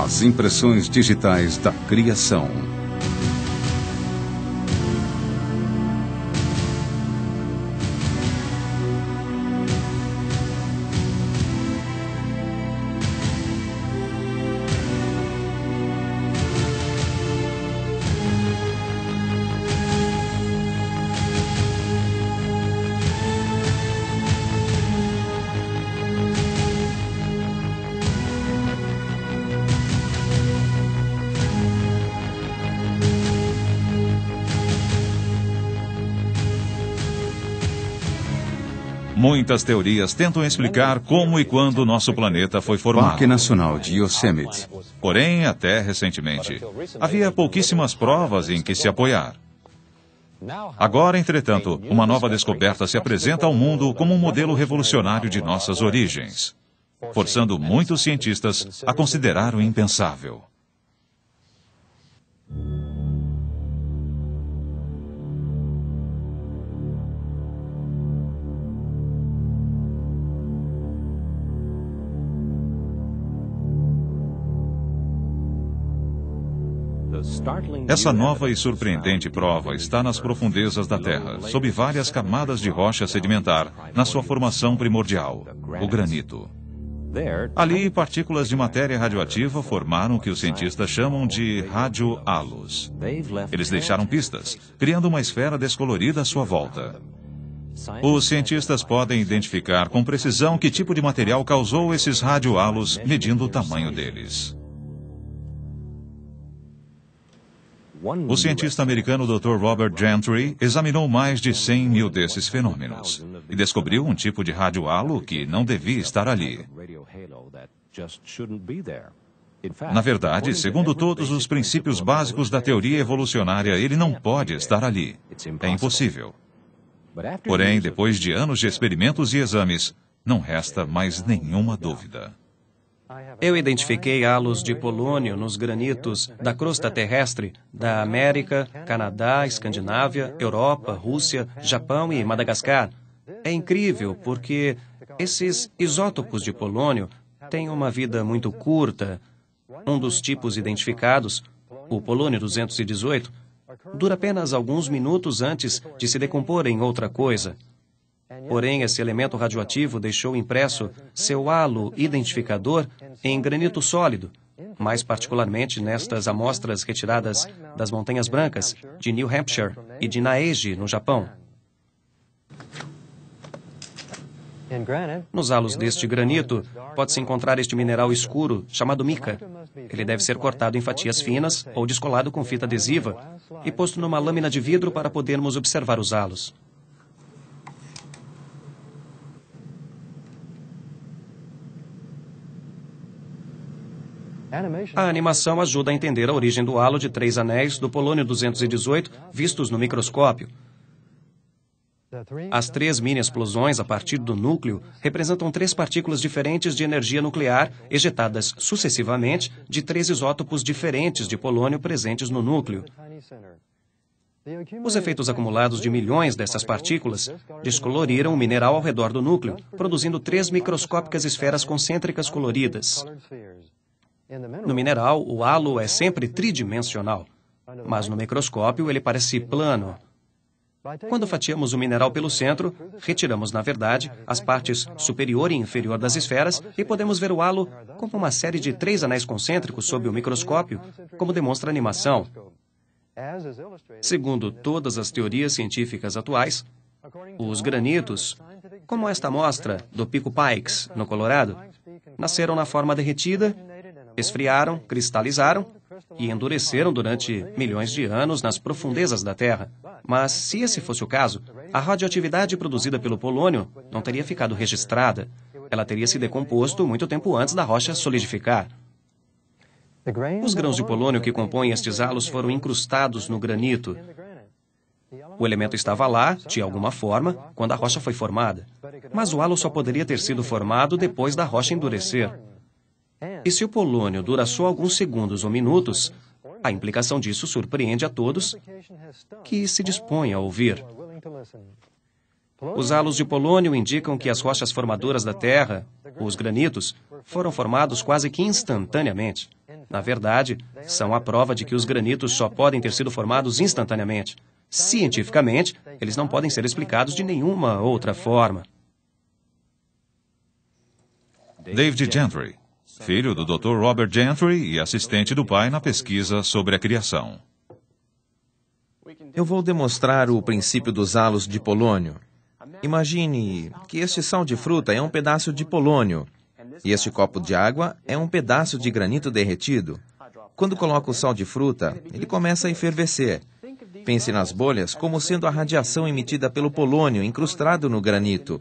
As impressões digitais da criação. Muitas teorias tentam explicar como e quando o nosso planeta foi formado. Parque Nacional de Yosemite. Porém, até recentemente, havia pouquíssimas provas em que se apoiar. Agora, entretanto, uma nova descoberta se apresenta ao mundo como um modelo revolucionário de nossas origens, forçando muitos cientistas a considerar o impensável. Essa nova e surpreendente prova está nas profundezas da Terra, sob várias camadas de rocha sedimentar, na sua formação primordial, o granito. Ali, partículas de matéria radioativa formaram o que os cientistas chamam de radiohalos. Eles deixaram pistas, criando uma esfera descolorida à sua volta. Os cientistas podem identificar com precisão que tipo de material causou esses radiohalos, medindo o tamanho deles. O cientista americano Dr. Robert Gentry examinou mais de 100 mil desses fenômenos e descobriu um tipo de radiohalo que não devia estar ali. Na verdade, segundo todos os princípios básicos da teoria evolucionária, ele não pode estar ali. É impossível. Porém, depois de anos de experimentos e exames, não resta mais nenhuma dúvida. Eu identifiquei halos de polônio nos granitos da crosta terrestre da América, Canadá, Escandinávia, Europa, Rússia, Japão e Madagascar. É incrível porque esses isótopos de polônio têm uma vida muito curta. Um dos tipos identificados, o polônio 218, dura apenas alguns minutos antes de se decompor em outra coisa. Porém, esse elemento radioativo deixou impresso seu halo identificador em granito sólido, mais particularmente nestas amostras retiradas das Montanhas Brancas, de New Hampshire e de Naeji, no Japão. Nos halos deste granito, pode-se encontrar este mineral escuro, chamado mica. Ele deve ser cortado em fatias finas ou descolado com fita adesiva e posto numa lâmina de vidro para podermos observar os halos. A animação ajuda a entender a origem do halo de 3 anéis do polônio 218 vistos no microscópio. As 3 mini-explosões a partir do núcleo representam 3 partículas diferentes de energia nuclear ejetadas sucessivamente de 3 isótopos diferentes de polônio presentes no núcleo. Os efeitos acumulados de milhões dessas partículas descoloriram o mineral ao redor do núcleo, produzindo 3 microscópicas esferas concêntricas coloridas. No mineral, o halo é sempre tridimensional, mas no microscópio ele parece plano. Quando fatiamos o mineral pelo centro, retiramos, na verdade, as partes superior e inferior das esferas e podemos ver o halo como uma série de 3 anéis concêntricos sob o microscópio, como demonstra a animação. Segundo todas as teorias científicas atuais, os granitos, como esta amostra do Pico Pikes, no Colorado, nasceram na forma derretida, esfriaram, cristalizaram e endureceram durante milhões de anos nas profundezas da Terra. Mas, se esse fosse o caso, a radioatividade produzida pelo polônio não teria ficado registrada. Ela teria se decomposto muito tempo antes da rocha solidificar. Os grãos de polônio que compõem estes halos foram incrustados no granito. O elemento estava lá, de alguma forma, quando a rocha foi formada. Mas o halo só poderia ter sido formado depois da rocha endurecer. E se o polônio dura só alguns segundos ou minutos, a implicação disso surpreende a todos que se dispõem a ouvir. Os halos de polônio indicam que as rochas formadoras da Terra, os granitos, foram formados quase que instantaneamente. Na verdade, são a prova de que os granitos só podem ter sido formados instantaneamente. Cientificamente, eles não podem ser explicados de nenhuma outra forma. David Gentry, filho do Dr. Robert Gentry e assistente do pai na pesquisa sobre a criação. Eu vou demonstrar o princípio dos halos de polônio. Imagine que este sal de fruta é um pedaço de polônio e este copo de água é um pedaço de granito derretido. Quando coloco o sal de fruta, ele começa a efervescer. Pense nas bolhas como sendo a radiação emitida pelo polônio incrustado no granito.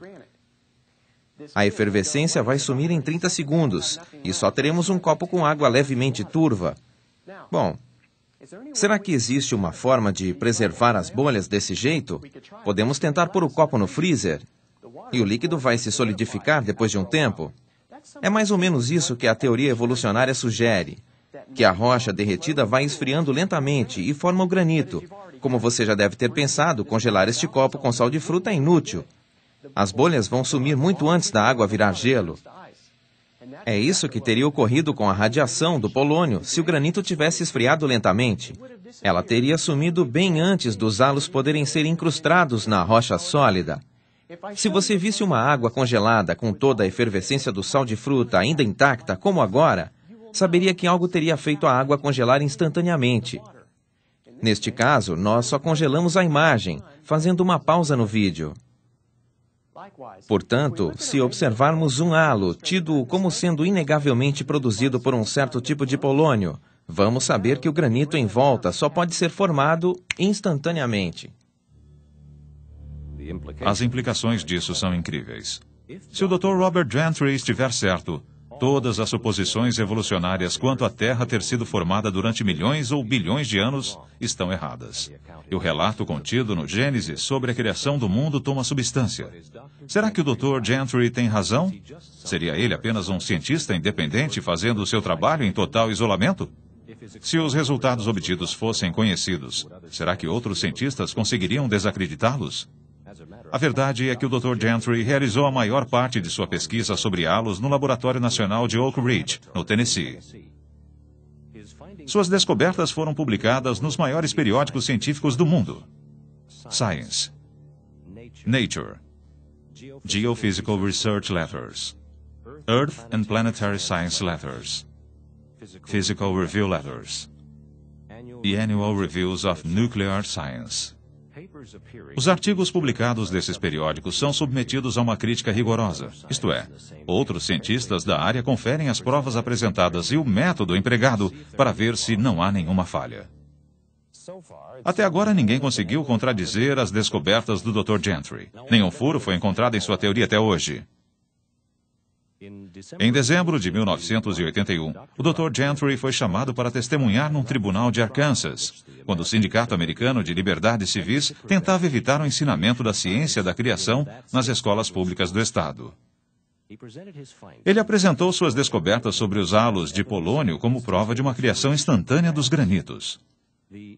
A efervescência vai sumir em 30 segundos e só teremos um copo com água levemente turva. Bom, será que existe uma forma de preservar as bolhas desse jeito? Podemos tentar pôr o copo no freezer e o líquido vai se solidificar depois de um tempo. É mais ou menos isso que a teoria evolucionária sugere, que a rocha derretida vai esfriando lentamente e forma o granito. Como você já deve ter pensado, congelar este copo com sal de fruta é inútil. As bolhas vão sumir muito antes da água virar gelo. É isso que teria ocorrido com a radiação do polônio se o granito tivesse esfriado lentamente. Ela teria sumido bem antes dos halos poderem ser incrustados na rocha sólida. Se você visse uma água congelada com toda a efervescência do sal de fruta ainda intacta, como agora, saberia que algo teria feito a água congelar instantaneamente. Neste caso, nós só congelamos a imagem, fazendo uma pausa no vídeo. Portanto, se observarmos um halo tido como sendo inegavelmente produzido por um certo tipo de polônio, vamos saber que o granito em volta só pode ser formado instantaneamente. As implicações disso são incríveis. Se o Dr. Robert Gentry estiver certo, todas as suposições evolucionárias quanto à Terra ter sido formada durante milhões ou bilhões de anos estão erradas. E o relato contido no Gênesis sobre a criação do mundo toma substância. Será que o Dr. Gentry tem razão? Seria ele apenas um cientista independente fazendo o seu trabalho em total isolamento? Se os resultados obtidos fossem conhecidos, será que outros cientistas conseguiriam desacreditá-los? A verdade é que o Dr. Gentry realizou a maior parte de sua pesquisa sobre halos no Laboratório Nacional de Oak Ridge, no Tennessee. Suas descobertas foram publicadas nos maiores periódicos científicos do mundo: Science, Nature, Geophysical Research Letters, Earth and Planetary Science Letters, Physical Review Letters e Annual Reviews of Nuclear Science. Os artigos publicados desses periódicos são submetidos a uma crítica rigorosa, isto é, outros cientistas da área conferem as provas apresentadas e o método empregado para ver se não há nenhuma falha. Até agora ninguém conseguiu contradizer as descobertas do Dr. Gentry. Nenhum furo foi encontrado em sua teoria até hoje. Em dezembro de 1981, o Dr. Gentry foi chamado para testemunhar num tribunal de Arkansas, quando o Sindicato Americano de Liberdades Civis tentava evitar o ensinamento da ciência da criação nas escolas públicas do estado. Ele apresentou suas descobertas sobre os halos de polônio como prova de uma criação instantânea dos granitos.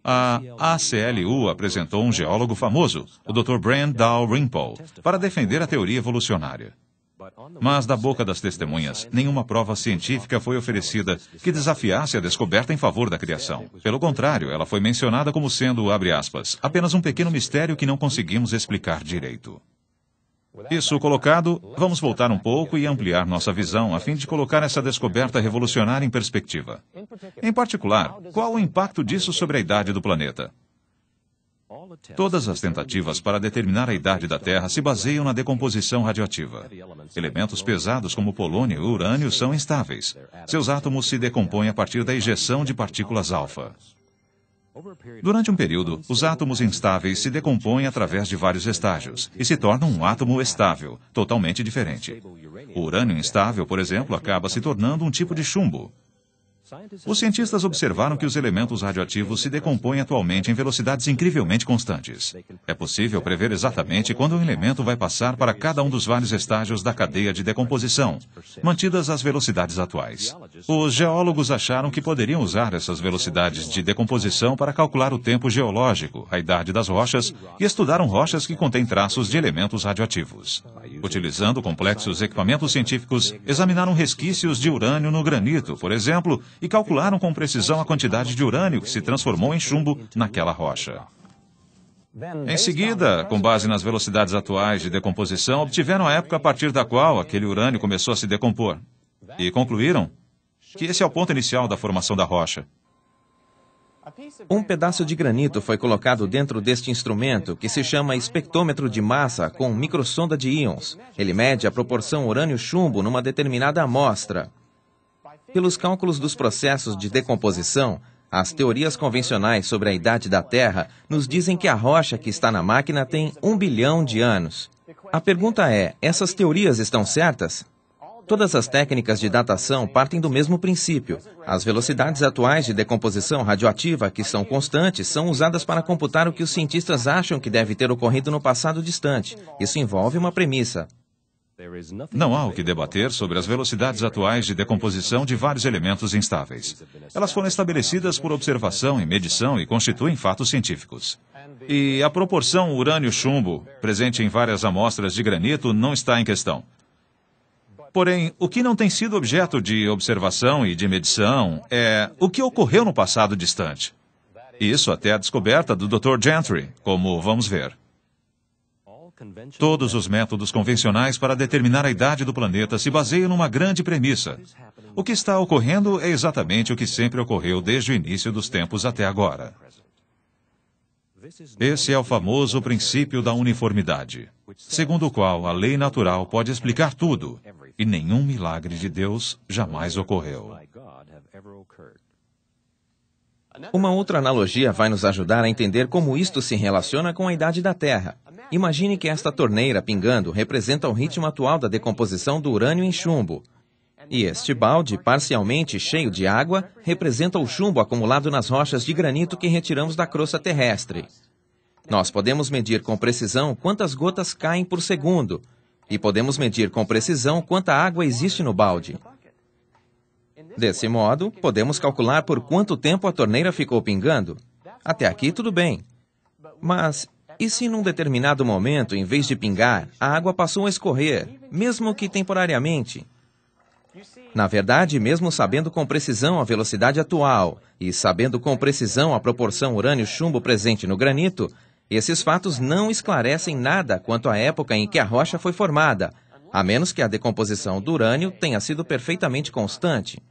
A ACLU apresentou um geólogo famoso, o Dr. Brand Dalrymple, para defender a teoria evolucionária. Mas da boca das testemunhas, nenhuma prova científica foi oferecida que desafiasse a descoberta em favor da criação. Pelo contrário, ela foi mencionada como sendo, abre aspas, apenas um pequeno mistério que não conseguimos explicar direito. Isso colocado, vamos voltar um pouco e ampliar nossa visão a fim de colocar essa descoberta revolucionária em perspectiva. Em particular, qual o impacto disso sobre a idade do planeta? Todas as tentativas para determinar a idade da Terra se baseiam na decomposição radioativa. Elementos pesados como polônio e urânio são instáveis. Seus átomos se decompõem a partir da ejeção de partículas alfa. Durante um período, os átomos instáveis se decompõem através de vários estágios e se tornam um átomo estável, totalmente diferente. O urânio instável, por exemplo, acaba se tornando um tipo de chumbo. Os cientistas observaram que os elementos radioativos se decompõem atualmente em velocidades incrivelmente constantes. É possível prever exatamente quando um elemento vai passar para cada um dos vários estágios da cadeia de decomposição, mantidas as velocidades atuais. Os geólogos acharam que poderiam usar essas velocidades de decomposição para calcular o tempo geológico, a idade das rochas, e estudaram rochas que contêm traços de elementos radioativos. Utilizando complexos equipamentos científicos, examinaram resquícios de urânio no granito, por exemplo, e calcularam com precisão a quantidade de urânio que se transformou em chumbo naquela rocha. Em seguida, com base nas velocidades atuais de decomposição, obtiveram a época a partir da qual aquele urânio começou a se decompor. E concluíram que esse é o ponto inicial da formação da rocha. Um pedaço de granito foi colocado dentro deste instrumento, que se chama espectrômetro de massa com microsonda de íons. Ele mede a proporção urânio-chumbo numa determinada amostra. Pelos cálculos dos processos de decomposição, as teorias convencionais sobre a idade da Terra nos dizem que a rocha que está na máquina tem 1 bilhão de anos. A pergunta é, essas teorias estão certas? Todas as técnicas de datação partem do mesmo princípio. As velocidades atuais de decomposição radioativa, que são constantes, são usadas para computar o que os cientistas acham que deve ter ocorrido no passado distante. Isso envolve uma premissa. Não há o que debater sobre as velocidades atuais de decomposição de vários elementos instáveis. Elas foram estabelecidas por observação e medição e constituem fatos científicos. E a proporção urânio-chumbo, presente em várias amostras de granito, não está em questão. Porém, o que não tem sido objeto de observação e de medição é o que ocorreu no passado distante. Isso até a descoberta do Dr. Gentry, como vamos ver. Todos os métodos convencionais para determinar a idade do planeta se baseiam numa grande premissa. O que está ocorrendo é exatamente o que sempre ocorreu desde o início dos tempos até agora. Esse é o famoso princípio da uniformidade, segundo o qual a lei natural pode explicar tudo, e nenhum milagre de Deus jamais ocorreu. Uma outra analogia vai nos ajudar a entender como isto se relaciona com a idade da Terra. Imagine que esta torneira pingando representa o ritmo atual da decomposição do urânio em chumbo. E este balde, parcialmente cheio de água, representa o chumbo acumulado nas rochas de granito que retiramos da crosta terrestre. Nós podemos medir com precisão quantas gotas caem por segundo, e podemos medir com precisão quanta água existe no balde. Desse modo, podemos calcular por quanto tempo a torneira ficou pingando. Até aqui tudo bem. Mas e se num determinado momento, em vez de pingar, a água passou a escorrer, mesmo que temporariamente? Na verdade, mesmo sabendo com precisão a velocidade atual e sabendo com precisão a proporção urânio-chumbo presente no granito, esses fatos não esclarecem nada quanto à época em que a rocha foi formada, a menos que a decomposição do urânio tenha sido perfeitamente constante.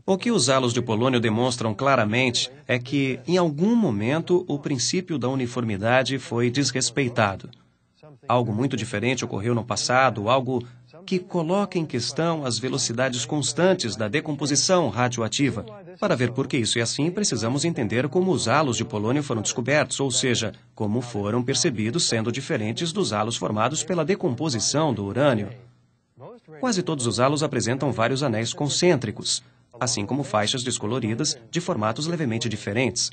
O que os halos de polônio demonstram claramente é que, em algum momento, o princípio da uniformidade foi desrespeitado. Algo muito diferente ocorreu no passado, algo que coloca em questão as velocidades constantes da decomposição radioativa. Para ver por que isso é assim, precisamos entender como os halos de polônio foram descobertos, ou seja, como foram percebidos sendo diferentes dos halos formados pela decomposição do urânio. Quase todos os halos apresentam vários anéis concêntricos, assim como faixas descoloridas de formatos levemente diferentes.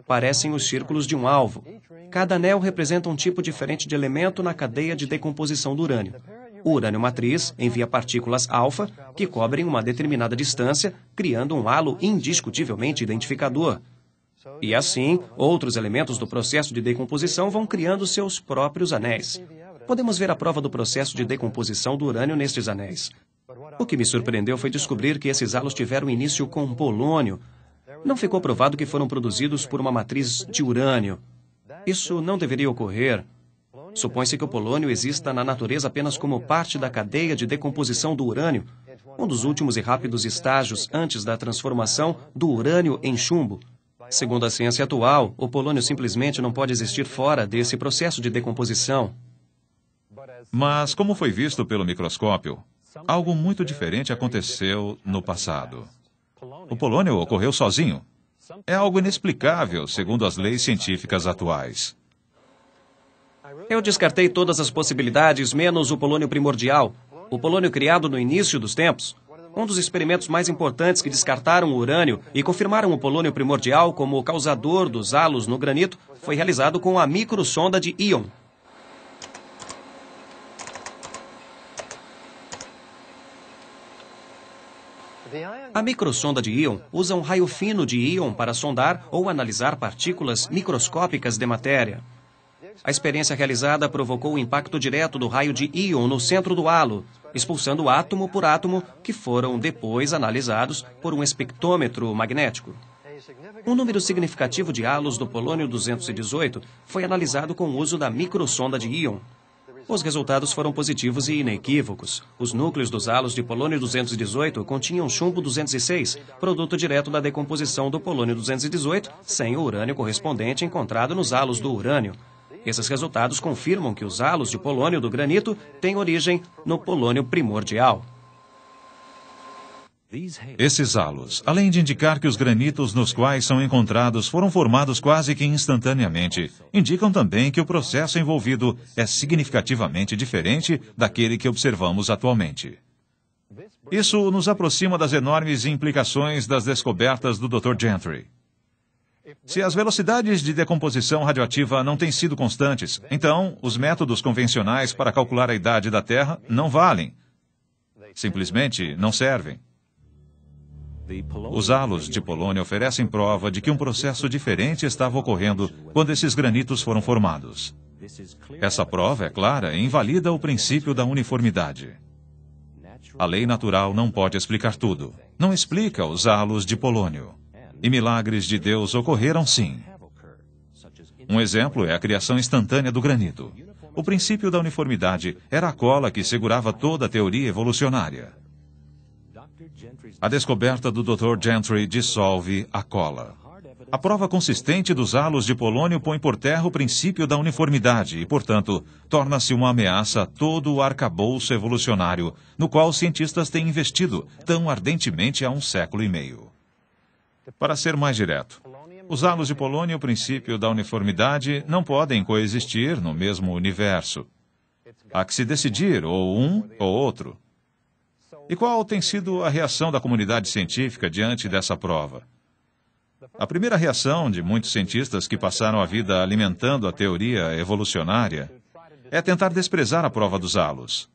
Parecem os círculos de um alvo. Cada anel representa um tipo diferente de elemento na cadeia de decomposição do urânio. O urânio matriz envia partículas alfa que cobrem uma determinada distância, criando um halo indiscutivelmente identificador. E assim, outros elementos do processo de decomposição vão criando seus próprios anéis. Podemos ver a prova do processo de decomposição do urânio nestes anéis. O que me surpreendeu foi descobrir que esses halos tiveram início com polônio. Não ficou provado que foram produzidos por uma matriz de urânio. Isso não deveria ocorrer. Supõe-se que o polônio exista na natureza apenas como parte da cadeia de decomposição do urânio, um dos últimos e rápidos estágios antes da transformação do urânio em chumbo. Segundo a ciência atual, o polônio simplesmente não pode existir fora desse processo de decomposição. Mas, como foi visto pelo microscópio, algo muito diferente aconteceu no passado. O polônio ocorreu sozinho. É algo inexplicável, segundo as leis científicas atuais. Eu descartei todas as possibilidades, menos o polônio primordial, o polônio criado no início dos tempos. Um dos experimentos mais importantes que descartaram o urânio e confirmaram o polônio primordial como o causador dos halos no granito foi realizado com a microsonda de íon. A microsonda de íon usa um raio fino de íon para sondar ou analisar partículas microscópicas de matéria. A experiência realizada provocou o impacto direto do raio de íon no centro do halo, expulsando átomo por átomo, que foram depois analisados por um espectrômetro magnético. Um número significativo de halos do polônio-218 foi analisado com o uso da microsonda de íon. Os resultados foram positivos e inequívocos. Os núcleos dos halos de polônio-218 continham chumbo-206, produto direto da decomposição do polônio-218, sem o urânio correspondente encontrado nos halos do urânio. Esses resultados confirmam que os halos de polônio do granito têm origem no polônio primordial. Esses halos, além de indicar que os granitos nos quais são encontrados foram formados quase que instantaneamente, indicam também que o processo envolvido é significativamente diferente daquele que observamos atualmente. Isso nos aproxima das enormes implicações das descobertas do Dr. Gentry. Se as velocidades de decomposição radioativa não têm sido constantes, então os métodos convencionais para calcular a idade da Terra não valem. Simplesmente não servem. Os halos de polônio oferecem prova de que um processo diferente estava ocorrendo quando esses granitos foram formados. Essa prova é clara e invalida o princípio da uniformidade. A lei natural não pode explicar tudo. Não explica os halos de polônio. E milagres de Deus ocorreram sim. Um exemplo é a criação instantânea do granito. O princípio da uniformidade era a cola que segurava toda a teoria evolucionária. A descoberta do Dr. Gentry dissolve a cola. A prova consistente dos halos de polônio põe por terra o princípio da uniformidade e, portanto, torna-se uma ameaça a todo o arcabouço evolucionário no qual os cientistas têm investido tão ardentemente há um século e meio. Para ser mais direto, os halos de polônio e o princípio da uniformidade não podem coexistir no mesmo universo. Há que se decidir ou um ou outro. E qual tem sido a reação da comunidade científica diante dessa prova? A primeira reação de muitos cientistas que passaram a vida alimentando a teoria evolucionária é tentar desprezar a prova dos halos.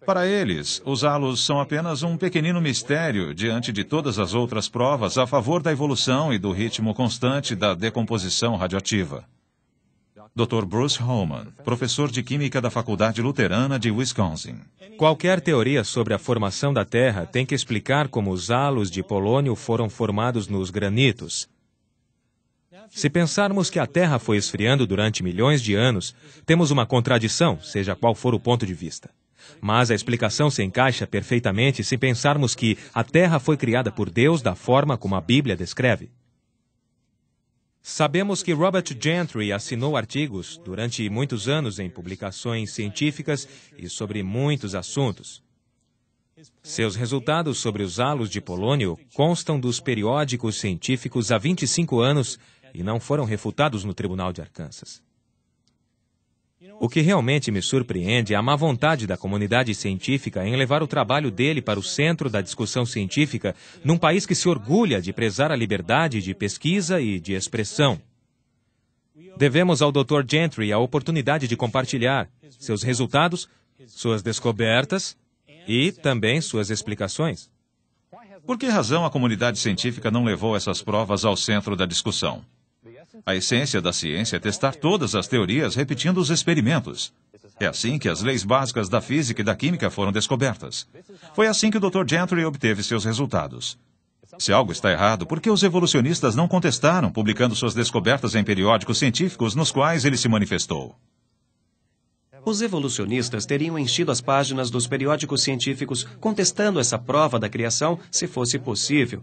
Para eles, os halos são apenas um pequenino mistério diante de todas as outras provas a favor da evolução e do ritmo constante da decomposição radioativa. Dr. Bruce Holman, professor de Química da Faculdade Luterana de Wisconsin. Qualquer teoria sobre a formação da Terra tem que explicar como os halos de polônio foram formados nos granitos. Se pensarmos que a Terra foi esfriando durante milhões de anos, temos uma contradição, seja qual for o ponto de vista. Mas a explicação se encaixa perfeitamente se pensarmos que a Terra foi criada por Deus da forma como a Bíblia descreve. Sabemos que Robert Gentry assinou artigos durante muitos anos em publicações científicas e sobre muitos assuntos. Seus resultados sobre os halos de polônio constam dos periódicos científicos há 25 anos e não foram refutados no Tribunal de Arkansas. O que realmente me surpreende é a má vontade da comunidade científica em levar o trabalho dele para o centro da discussão científica num país que se orgulha de prezar a liberdade de pesquisa e de expressão. Devemos ao Dr. Gentry a oportunidade de compartilhar seus resultados, suas descobertas e também suas explicações. Por que razão a comunidade científica não levou essas provas ao centro da discussão? A essência da ciência é testar todas as teorias repetindo os experimentos. É assim que as leis básicas da física e da química foram descobertas. Foi assim que o Dr. Gentry obteve seus resultados. Se algo está errado, por que os evolucionistas não contestaram, publicando suas descobertas em periódicos científicos nos quais ele se manifestou? Os evolucionistas teriam enchido as páginas dos periódicos científicos contestando essa prova da criação se fosse possível.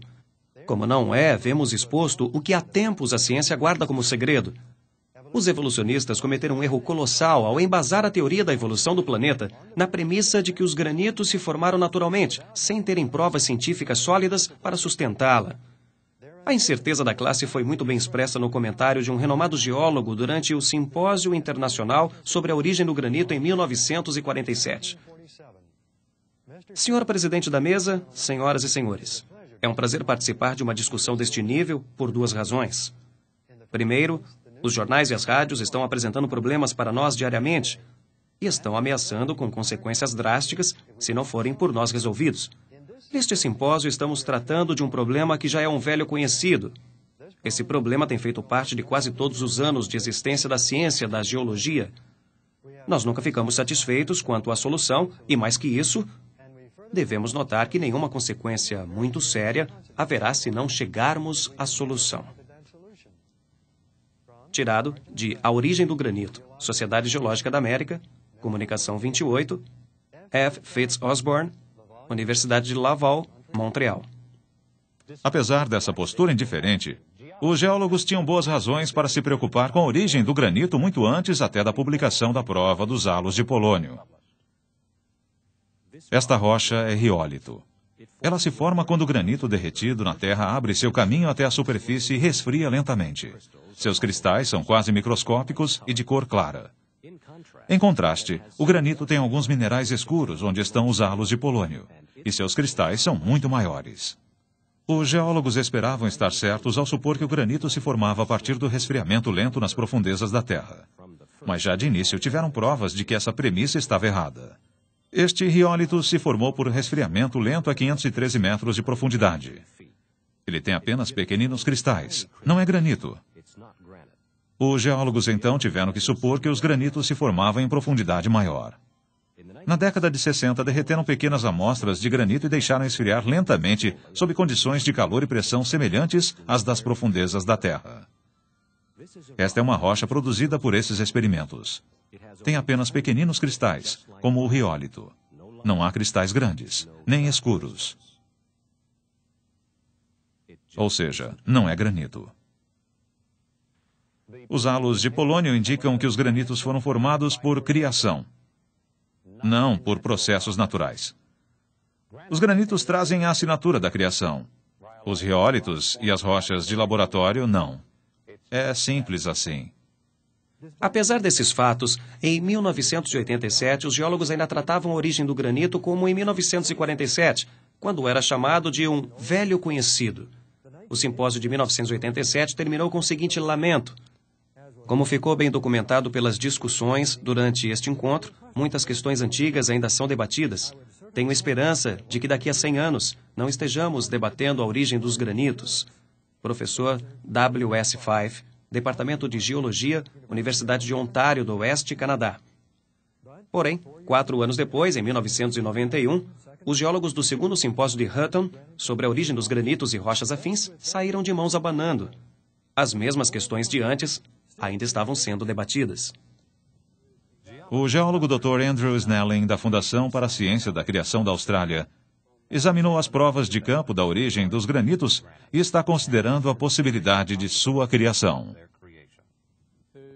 Como não é, vemos exposto o que há tempos a ciência guarda como segredo. Os evolucionistas cometeram um erro colossal ao embasar a teoria da evolução do planeta na premissa de que os granitos se formaram naturalmente, sem terem provas científicas sólidas para sustentá-la. A incerteza da classe foi muito bem expressa no comentário de um renomado geólogo durante o Simpósio Internacional sobre a Origem do Granito em 1947. Senhor presidente da mesa, senhoras e senhores, é um prazer participar de uma discussão deste nível por duas razões. Primeiro, os jornais e as rádios estão apresentando problemas para nós diariamente e estão ameaçando com consequências drásticas se não forem por nós resolvidos. Neste simpósio, estamos tratando de um problema que já é um velho conhecido. Esse problema tem feito parte de quase todos os anos de existência da ciência da geologia. Nós nunca ficamos satisfeitos quanto à solução, e mais que isso, devemos notar que nenhuma consequência muito séria haverá se não chegarmos à solução. Tirado de A Origem do Granito, Sociedade Geológica da América, Comunicação 28, F. Fitz-Osborne, Universidade de Laval, Montreal. Apesar dessa postura indiferente, os geólogos tinham boas razões para se preocupar com a origem do granito muito antes até da publicação da prova dos halos de polônio. Esta rocha é riólito. Ela se forma quando o granito derretido na terra abre seu caminho até a superfície e resfria lentamente. Seus cristais são quase microscópicos e de cor clara. Em contraste, o granito tem alguns minerais escuros onde estão os halos de polônio, e seus cristais são muito maiores. Os geólogos esperavam estar certos ao supor que o granito se formava a partir do resfriamento lento nas profundezas da Terra. Mas já de início tiveram provas de que essa premissa estava errada. Este riólito se formou por resfriamento lento a 513 metros de profundidade. Ele tem apenas pequeninos cristais, não é granito. Os geólogos então tiveram que supor que os granitos se formavam em profundidade maior. Na década de 60, derreteram pequenas amostras de granito e deixaram esfriar lentamente sob condições de calor e pressão semelhantes às das profundezas da Terra. Esta é uma rocha produzida por esses experimentos. Tem apenas pequeninos cristais, como o riólito. Não há cristais grandes, nem escuros. Ou seja, não é granito. Os halos de polônio indicam que os granitos foram formados por criação, não por processos naturais. Os granitos trazem a assinatura da criação. Os riólitos e as rochas de laboratório, não. É simples assim. Apesar desses fatos, em 1987, os geólogos ainda tratavam a origem do granito como em 1947, quando era chamado de um velho conhecido. O simpósio de 1987 terminou com o seguinte lamento: como ficou bem documentado pelas discussões durante este encontro, muitas questões antigas ainda são debatidas. Tenho esperança de que daqui a 100 anos não estejamos debatendo a origem dos granitos. Professor W.S. Fife, Departamento de Geologia, Universidade de Ontário do Oeste, Canadá. Porém, 4 anos depois, em 1991, os geólogos do segundo simpósio de Hutton sobre a origem dos granitos e rochas afins saíram de mãos abanando. As mesmas questões de antes ainda estavam sendo debatidas. O geólogo Dr. Andrew Snelling, da Fundação para a Ciência da Criação da Austrália, examinou as provas de campo da origem dos granitos e está considerando a possibilidade de sua criação.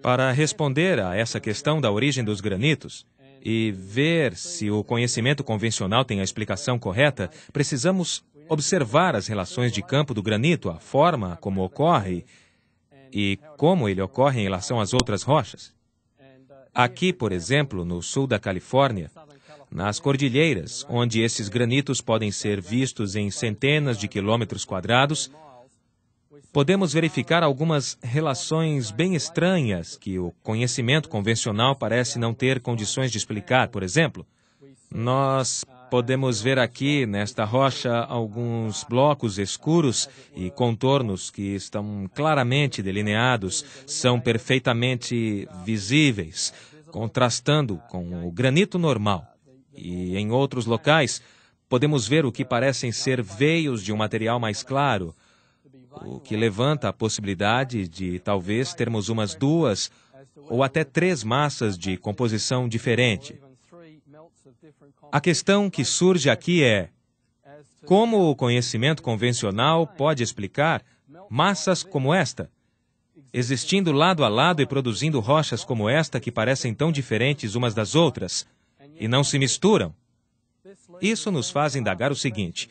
Para responder a essa questão da origem dos granitos e ver se o conhecimento convencional tem a explicação correta, precisamos observar as relações de campo do granito, a forma como ocorre e como ele ocorre em relação às outras rochas. Aqui, por exemplo, no sul da Califórnia, nas cordilheiras, onde esses granitos podem ser vistos em centenas de quilômetros quadrados, podemos verificar algumas relações bem estranhas que o conhecimento convencional parece não ter condições de explicar. Por exemplo, nós podemos ver aqui, nesta rocha, alguns blocos escuros e contornos que estão claramente delineados, são perfeitamente visíveis, contrastando com o granito normal. E em outros locais, podemos ver o que parecem ser veios de um material mais claro, o que levanta a possibilidade de talvez termos umas 2 ou até 3 massas de composição diferente. A questão que surge aqui é: como o conhecimento convencional pode explicar massas como esta, existindo lado a lado e produzindo rochas como esta que parecem tão diferentes umas das outras e não se misturam? Isso nos faz indagar o seguinte: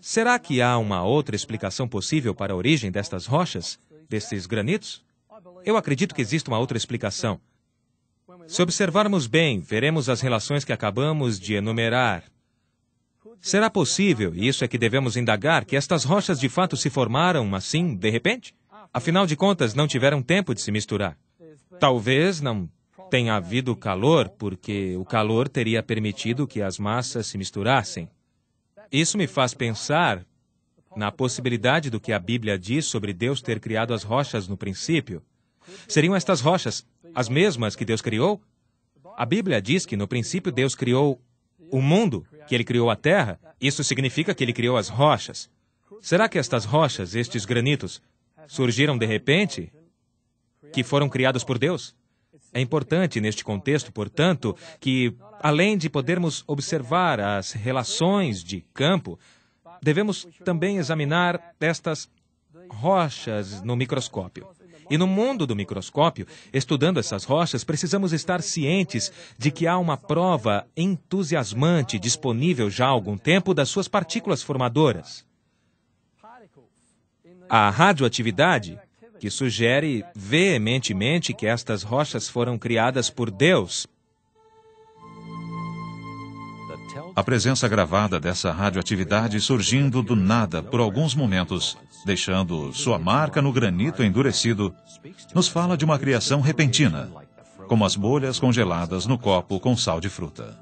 será que há uma outra explicação possível para a origem destas rochas, destes granitos? Eu acredito que existe uma outra explicação. Se observarmos bem, veremos as relações que acabamos de enumerar. Será possível, e isso é que devemos indagar, que estas rochas de fato se formaram assim, de repente? Afinal de contas, não tiveram tempo de se misturar. Talvez não tenha havido calor, porque o calor teria permitido que as massas se misturassem. Isso me faz pensar na possibilidade do que a Bíblia diz sobre Deus ter criado as rochas no princípio. Seriam estas rochas as mesmas que Deus criou? A Bíblia diz que no princípio Deus criou o mundo, que Ele criou a terra. Isso significa que Ele criou as rochas. Será que estas rochas, estes granitos, surgiram de repente? Que foram criados por Deus? É importante neste contexto, portanto, que, além de podermos observar as relações de campo, devemos também examinar estas rochas no microscópio. E no mundo do microscópio, estudando essas rochas, precisamos estar cientes de que há uma prova entusiasmante disponível já há algum tempo das suas partículas formadoras. A radioatividade, que sugere veementemente que estas rochas foram criadas por Deus. A presença gravada dessa radioatividade surgindo do nada por alguns momentos, deixando sua marca no granito endurecido, nos fala de uma criação repentina, como as bolhas congeladas no copo com sal de fruta.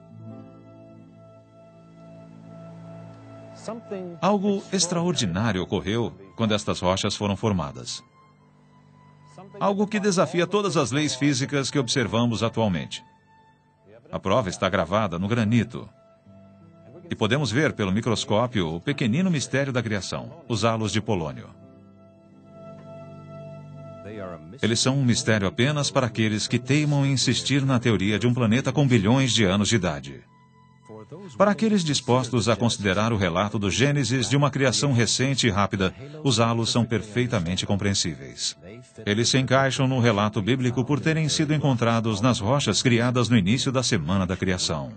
Algo extraordinário ocorreu quando estas rochas foram formadas. Algo que desafia todas as leis físicas que observamos atualmente. A prova está gravada no granito. E podemos ver pelo microscópio o pequenino mistério da criação, os halos de polônio. Eles são um mistério apenas para aqueles que teimam em insistir na teoria de um planeta com bilhões de anos de idade. Para aqueles dispostos a considerar o relato do Gênesis de uma criação recente e rápida, os halos são perfeitamente compreensíveis. Eles se encaixam no relato bíblico por terem sido encontrados nas rochas criadas no início da semana da criação.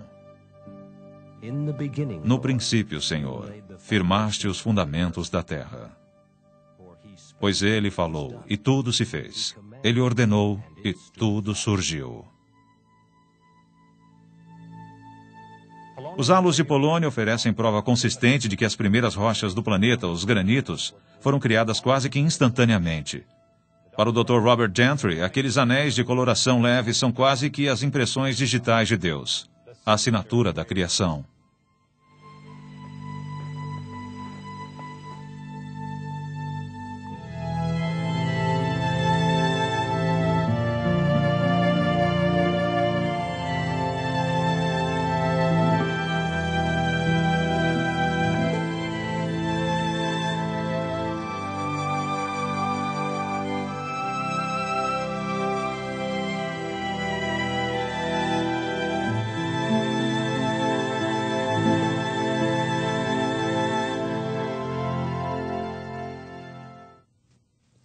No princípio, Senhor, firmaste os fundamentos da terra. Pois Ele falou, e tudo se fez. Ele ordenou, e tudo surgiu. Os halos de polônio oferecem prova consistente de que as primeiras rochas do planeta, os granitos, foram criadas quase que instantaneamente. Para o Dr. Robert Gentry, aqueles anéis de coloração leve são quase que as impressões digitais de Deus, a assinatura da criação.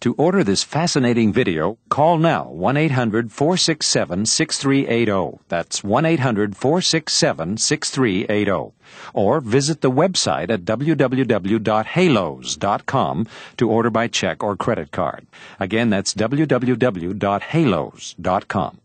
To order this fascinating video, call now 1-800-467-6380. That's 1-800-467-6380. Or visit the website at www.halos.com to order by check or credit card. Again, that's www.halos.com.